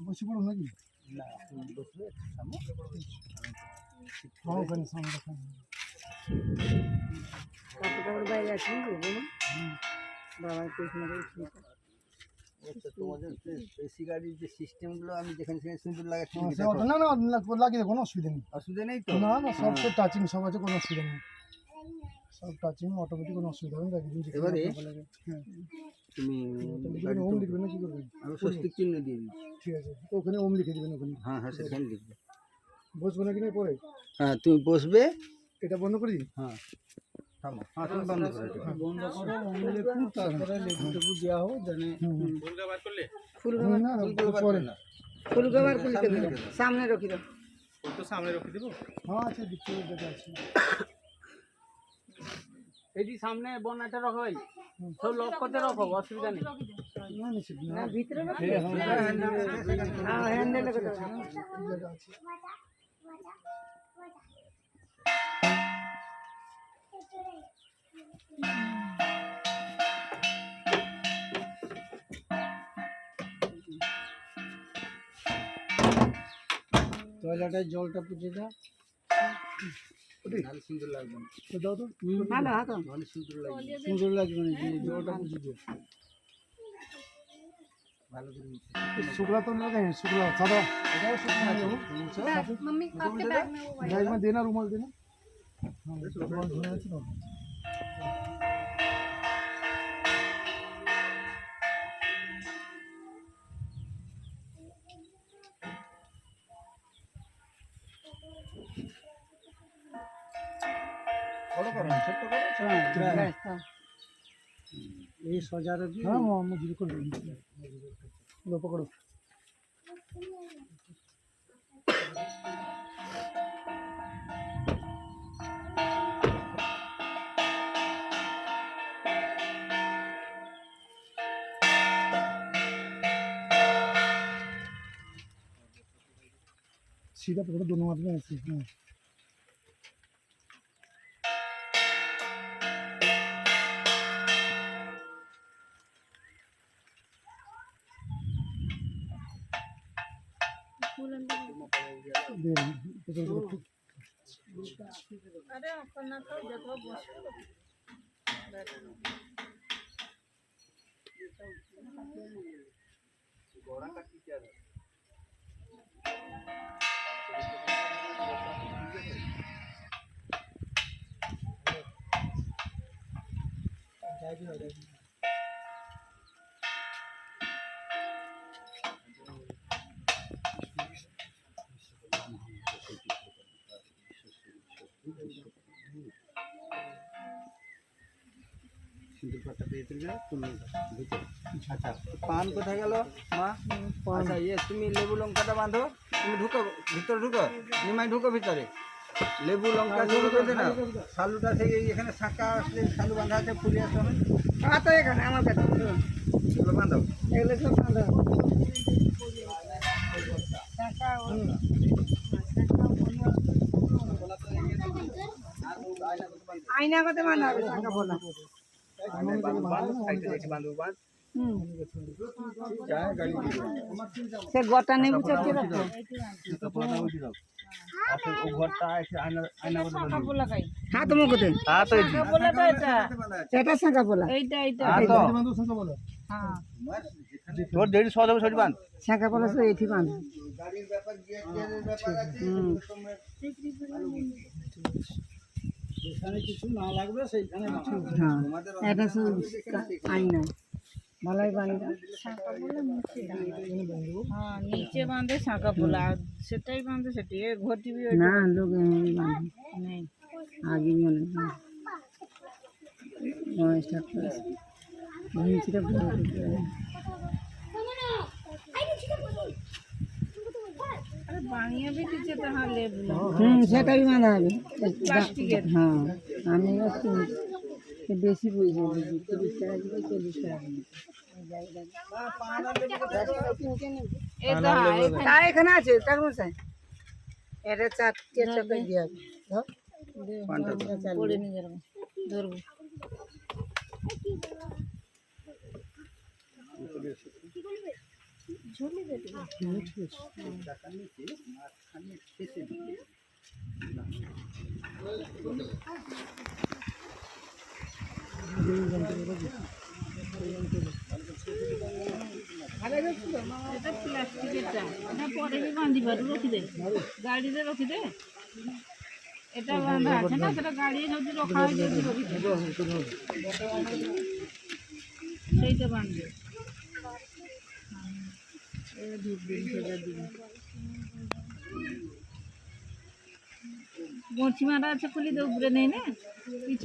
বসে পড়ো নাকি? না বসবে সামনে ওখানে সামনে দেখা কতটা বড় বাইরে আছেন বাবা তোমাদের এসি গাড়ির যে সিস্টেমগুলো আমি যেখানে সেখানে সুন্দর লাগাচ্ছি না না লাগিয়ে কোনো অসুবিধা নেই। অসুবিধা নেই তো? না না সব তো টাচিং সব আছে, কোনো অসুবিধা নেই, সব টাচিং অটোমেটিক, কোনো অসুবিধা হবে না। এবারে হ্যাঁ তুমি ওম লিখবে না কি করবেন? আমি স্বস্তিক চিহ্ন দিয়ে দিই। ঠিক আছে, তো ওখানে ওম লিখে দেবেন ওখানে। হ্যাঁ হ্যাঁ সেখানে লিখবে। বসবো নাকি না পরে? হ্যাঁ তুমি বসবে। এটা বন্ধ করে দিন। হ্যাঁ থামো, হ্যাঁ তুমি বন্ধ করো এটা। বন্ধ করো, ওম লিখুন, তারপরে লেবুটেবু দেওয়া হোক জানে। ফুল না পরে না, ফুল গাবার খুলতে সামনে রাখি দাও। ওই তো সামনে রেখে দেবো। হ্যাঁ আছে দিচ্ছি, যেটা আছে এইটি সামনে বন্যাটা রাখো, ভাই সব লক করতে রাখো, অসুবিধা নেই। না নিশ্চিত না, না ভিতরে রাখো। হ্যাঁ হ্যান্ডেল করে দাও। জায়গা আছে। টয়লেটের জলটা পুজে দাও, ভালো সুন্দর লাগবে না। তো দাও তো। ভালো হাতো ভালো সুন্দর লাগবে। সুন্দর লাগবে না, জলটা পুজে দিও। ভালো করে মুছে। शुक्ला तो नहीं है, शुक्ला सादा मम्मी आपके बैग में वो बैग में देना, रुमाल देना। हाँ रुमाल धोना है ना। বড় করো, ছোট করো। ये सजा रखी। हाँ मुझे को लो पकड़ो। सीधा पकड़ो दोनों हाथ में ऐसे। हाँ अरे अपना तो देखो बस गोरा का टीचर है। সিঁদুর পাতা দিয়ে দিলে তুমি ভিতরে। আচ্ছা পান কোথায় গেল মা? আচ্ছা ইয়ে তুমি লেবু লঙ্কাটা বাঁধো, তুমি ঢুকো ভিতরে, ঢুকো নিমাই, ঢুকো ভিতরে। লেবু লঙ্কা শুরু করে দে না। শালুটা থেকে এখানে শাঁকা আসলে শালু বাঁধা আছে, ফুলে আসতে হবে। हाथ तो एखाने আমার কাছে এগুলো বাঁধো। এগুলো সব বাঁধা আয়না করতে বাঁধা হবে টাকা বলা সে গোটা নেবু চটকে রাখো। হাত মুখতে এটা শাঁকা পোলা তোর দেরি সহজ হবে, সরি বাঁধ। শাঁকা পোলা তো এটি বাঁধ। গাড়ির ব্যাপার যেখানে কিছু না লাগবে সেইখানে হ্যাঁ এটা সব আয়না ভালোই বাঁধা। हाँ नीचे बांधे शाखा पोला सेटाई बांधे सेटी ये घोटी भी না লোক বাঁধে नहीं আগে মনে হয় স্টার্ট করেছে নিচেটা বড় করে अरे बानिया भी दीजिए तो हाँ ले बुला সেটাই বাঁধা হবে প্লাস্টিকের। হ্যাঁ আমি বেশি পয়সা দিচ্ছি 30 টাকা দিলে 40 টাকা দিই। ये तो हाँ তা এখানে আছে তার মধ্যে এটা 4 টাকা দিয়ে হবে पड़े नहीं जरा धरबो এটা প্লাস্টিকের চা, এটা পরে ବି ବାନ୍ଧି ପାରୁ ରଖିଦେ, ଗାଡ଼ିରେ ରଖିଦେ। এটা বাঁধা আছে না, সেটা গাড়ি যদি রখা হয় যদি রখিদে, সেইটা বাঁধবে। বঁচি মারা আছে, খুলি দে, উপরে নেই না, পিছনে